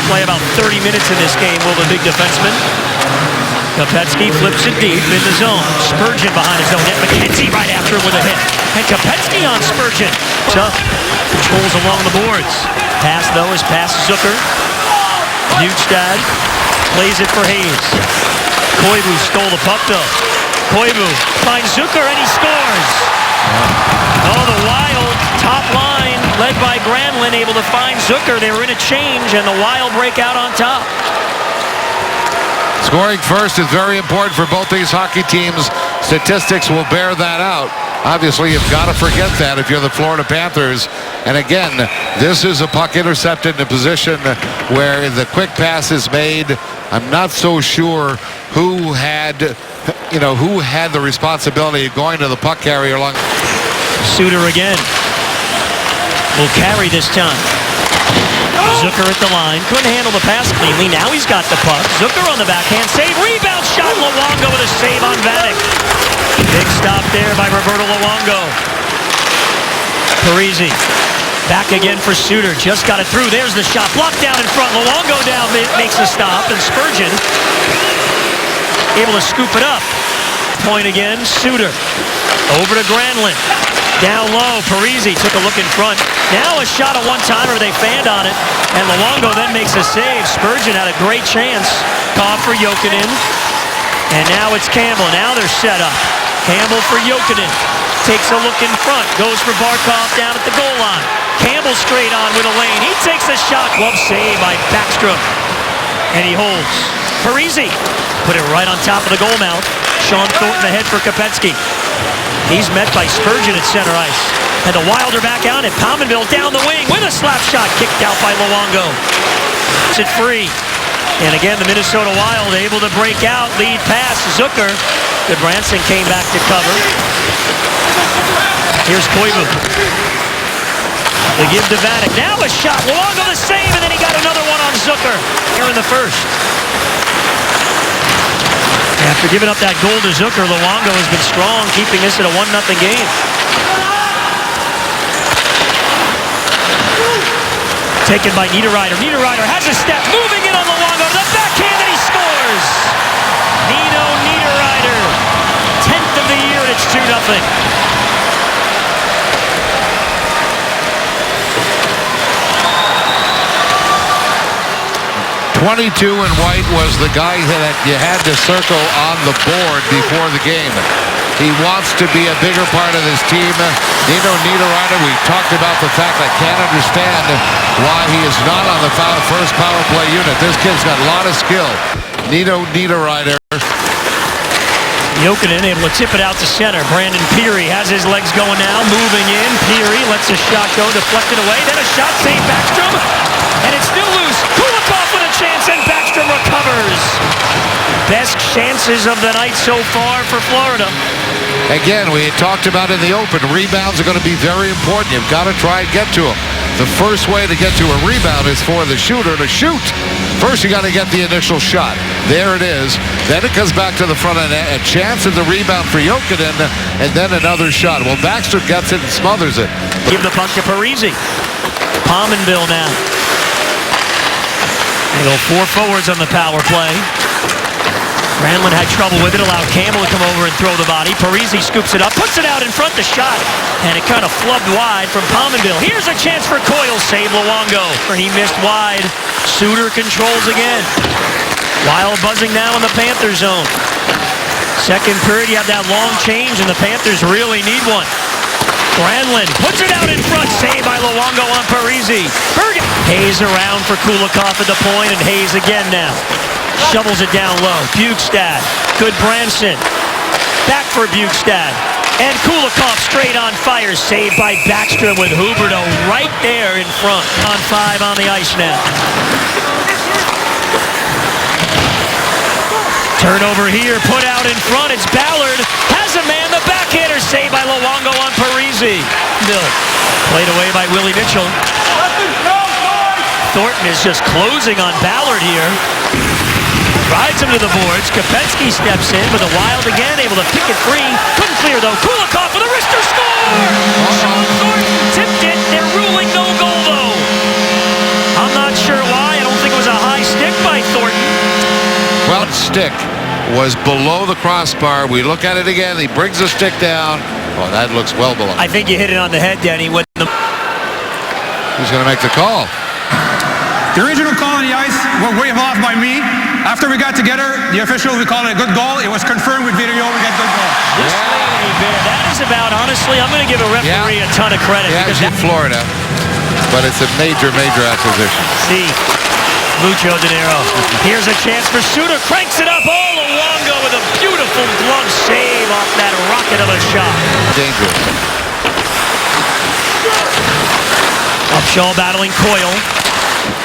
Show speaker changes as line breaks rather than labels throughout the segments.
play about 30 minutes in this game, will the big defenseman. Kopecky flips it deep in the zone. Spurgeon behind his own net. McKenzie right after him with a hit. And Kopecky on Spurgeon. Tough. Controls along the boards. Pass, though, is past Zucker. Bjugstad plays it for Hayes. Koivu stole the puck, though. Koivu finds Zucker, and he scores. Oh, the Wild top line, led by Granlund, able to find Zucker. They were in a change, and the Wild break out on top.
Scoring first is very important for both these hockey teams. Statistics will bear that out. Obviously, you've got to forget that if you're the Florida Panthers. And again, this is a puck intercepted in a position where the quick pass is made. I'm not so sure who had the responsibility of going to the puck carrier along.
Suter again. Will carry this time. Zucker at the line. Couldn't handle the pass cleanly. Now he's got the puck. Zucker on the backhand save. Rebound shot. Luongo with a save on Vanek. Big stop there by Roberto Luongo. Parise. Back again for Suter. Just got it through. There's the shot. Blocked down in front. Luongo down makes the stop. And Spurgeon able to scoop it up. Point again. Suter. Over to Granlund. Down low, Parise took a look in front. Now a shot, a one-timer, they fanned on it. And Luongo then makes a save. Spurgeon had a great chance. Caught for Jokinen. And now it's Campbell. Now they're set up. Campbell for Jokinen. Takes a look in front. Goes for Barkov down at the goal line. Campbell straight on with a lane. He takes a shot. Glove save by Backstrom. And he holds. Parise put it right on top of the goal mouth. Sean Thornton ahead for Kopecky. He's met by Spurgeon at center ice. And the Wild are back on it. Pominville down the wing with a slap shot kicked out by Luongo. It's it free. And again, the Minnesota Wild able to break out. Lead pass, Zucker. Goodbranson came back to cover. Here's Koivu. They give to Vanek. Now a shot. Luongo the save, and then he got another one on Zucker here in the first. After giving up that goal to Zucker, Luongo has been strong, keeping this at a 1-0 game. Taken by Niederreiter. Niederreiter has a step, moving in on Luongo to the backhand, and he scores! Nino Niederreiter, 10th of the year, and it's 2-0.
22 in white was the guy that you had to circle on the board before the game. He wants to be a bigger part of this team. Nino Niederreiter, we talked about the fact I can't understand why he is not on the first power play unit. This kid's got a lot of skill. Nino Niederreiter.
Jokinen able to tip it out to center. Brandon Peary has his legs going now, moving in. Peary lets a shot go, deflected away. Then a shot saved Backstrom, and it's still loose. Kulikov with a chance, and Backstrom recovers. Best chances of the night so far for Florida.
Again, we had talked about in the open, rebounds are going to be very important. You've got to try and get to them. The first way to get to a rebound is for the shooter to shoot. First, you got to get the initial shot. There it is. Then it comes back to the front end. A chance at the rebound for Jokinen, and then another shot. Well, Backstrom gets it and smothers it.
Give the puck to Parise. Pominville now. They go 4 forwards on the power play. Granlund had trouble with it, allowed Campbell to come over and throw the body. Parise scoops it up, puts it out in front, the shot, and it kind of flubbed wide from Pominville. Here's a chance for Coyle, save Luongo. He missed wide. Suter controls again. Wild buzzing now in the Panther zone. Second period, you have that long change, and the Panthers really need one. Granlund puts it out in front, saved by Luongo on Parise. Hayes around for Kulikov at the point, and Hayes again now. Shovels it down low. Bjugstad. Goodbranson. Back for Bjugstad. And Kulikov straight on fire. Saved by Backstrom with Huberdeau right there in front. On 5 on the ice now. Turnover here. Put out in front. It's Ballard. Has a man. The backhander saved by Luongo on Parise. Bill. Played away by Willie Mitchell. Thornton is just closing on Ballard here. Rides him to the boards. Kopecky steps in, but the Wild again able to pick it free. Couldn't clear though. Kulikov with a wrister score! Sean Thornton tipped it. They're ruling no goal though. I'm not sure why. I don't think it was a
front stick was below the crossbar. We look at it again. He brings the stick down. Oh, that looks well below.
I think you hit it on the head, Denny.
Who's going to make the call?
The original call on the ice was waved off by me. After we got together, the official, we called it a good goal. It was confirmed with video. We got good goal.
This lady bear, that is about, honestly, I'm going to give a referee a ton of credit.
Yeah,
because
it's in Florida, but it's a major acquisition.
See, Mucho Dinero. Here's a chance for Suter. Cranks it up. Oh, Luongo with a beautiful glove save off that rocket of a shot.
Dangerous.
Upshaw battling Coyle.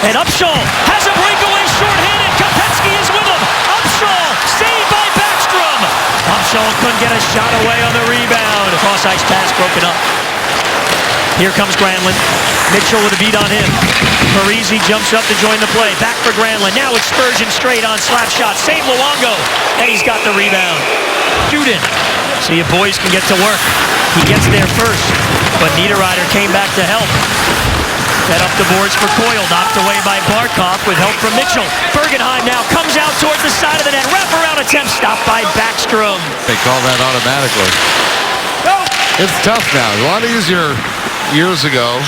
And Upshaw has a breakaway shorthanded. Kopetsky is with him. Upshaw saved by Backstrom. Upshaw couldn't get a shot away on the rebound. Cross ice pass broken up. Here comes Granlund. Mitchell with a beat on him. Parise jumps up to join the play. Back for Granlund. Now it's Spurgeon straight on slap shot. Save Luongo. And he's got the rebound. Shooting. See if boys can get to work. He gets there first. But Niederreiter came back to help. Set up the boards for Coyle. Knocked away by Barkov with help from Mitchell. Bergenheim now comes out towards the side of the net. Wraparound attempt stopped by Backstrom.
They call that automatically. It's tough now. A lot easier years ago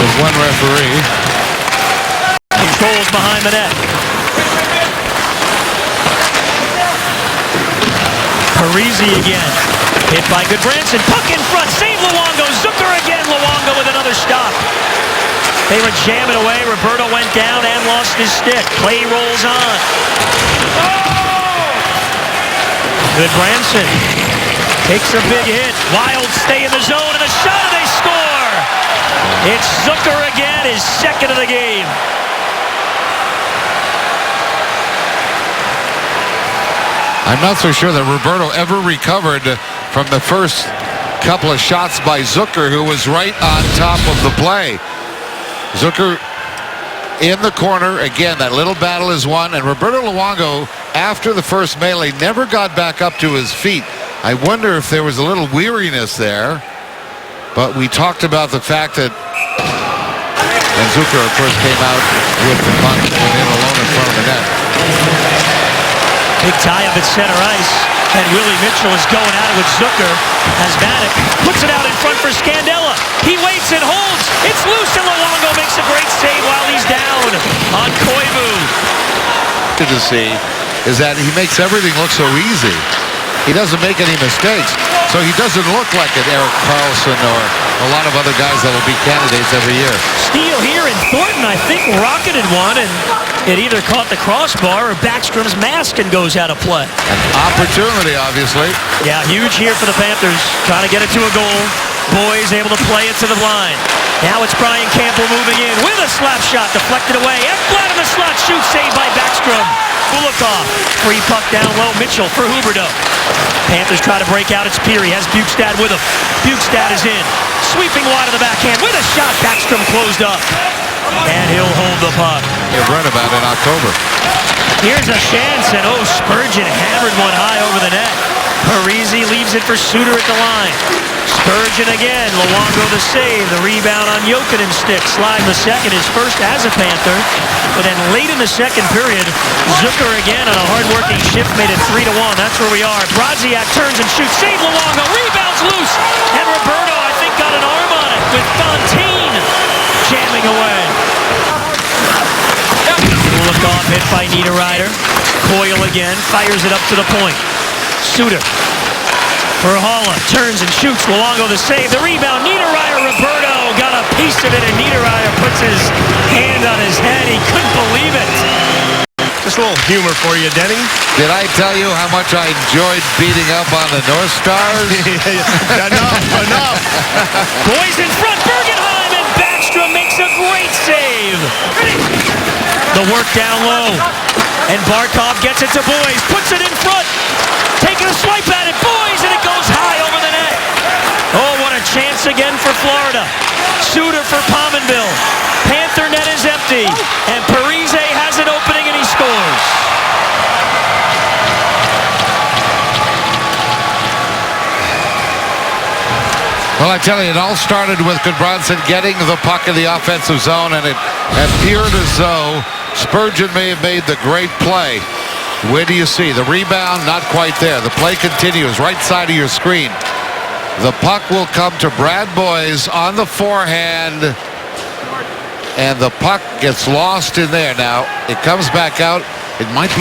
with one referee.
Controls behind the net. Parise again. Hit by Goodbranson. Puck in front. Save Luongo. Zucker again. Luongo with another stop. They were jamming away. Roberto went down and lost his stick. Play rolls on. Goodbranson takes a big hit. Wild stay in the zone and a shot and they score. It's Zucker again, his second of the game.
I'm not so sure that Roberto ever recovered from the first couple of shots by Zucker, who was right on top of the play. Zucker in the corner. Again, that little battle is won. And Roberto Luongo, after the first melee, never got back up to his feet. I wonder if there was a little weariness there. But we talked about the fact that and Zucker, of course, came out with the puck and in alone in front of the net.
Big tie up at center ice. And Willie Mitchell is going at it with Zucker as Vanek puts it out in front for Scandella. He waits and holds. It's loose and Luongo makes a great save while he's down on Koivu.
Good to see is that he makes everything look so easy. He doesn't make any mistakes. So he doesn't look like an Erik Karlsson or a lot of other guys that will be candidates every year.
Steal here in Thornton. I think rocketed one and it either caught the crossbar or Backstrom's mask and goes out of play.
An opportunity, obviously.
Yeah, huge here for the Panthers. Trying to get it to a goal. Boys able to play it to the line. Now it's Brian Campbell moving in with a slap shot deflected away. And flat in the slot. Shoot saved by Backstrom. Kulikov. Free puck down low. Mitchell for Huberdeau. Panthers try to break out. It's Peary. Has Bukestad with him. Bukestad is in. Sweeping wide of the backhand with a shot. Backstrom closed up. And he'll hold the puck.
You've read about it in October.
Here's a chance, and oh, Spurgeon hammered one high over the net. Parise leaves it for Suter at the line. Spurgeon again. Luongo the save. The rebound on Jokinen's stick. Slide the second, his first as a Panther. But then late in the second period, Zucker again on a hard-working shift made it 3-1. That's where we are. Brodziak turns and shoots. Save Luongo. Rebounds loose. And Roberto, I think, got an arm on it with Fontaine jamming away. Kulikov hit by Niederreiter. Coyle again. Fires it up to the point. Suter for Haula. Turns and shoots. Luongo the save. The rebound. Niederreiter. Roberto got a piece of it, and Niederreiter puts his hand on his head. He couldn't believe it.
Just a little humor for you, Denny.
Did I tell you how much I enjoyed beating up on the North Stars?
Enough.
Boys in front. Bergenheim, and Backstrom makes a great save. The work down low. And Barkov gets it to Boys. Puts it in front. Taking a swipe at it. Boys, and it goes high over the net. Oh, what a chance again for Florida. Suter for Pominville. Panther net is empty. And Parise has an opening and he scores.
Well, I tell you, it all started with Goodbranson getting the puck in the offensive zone, and it appeared as though Spurgeon may have made the great play Where do you see? The rebound, not quite there. The play continues, right side of your screen. The puck will come to Brad Boyes on the forehand. And the puck gets lost in there. Now, it comes back out. It might be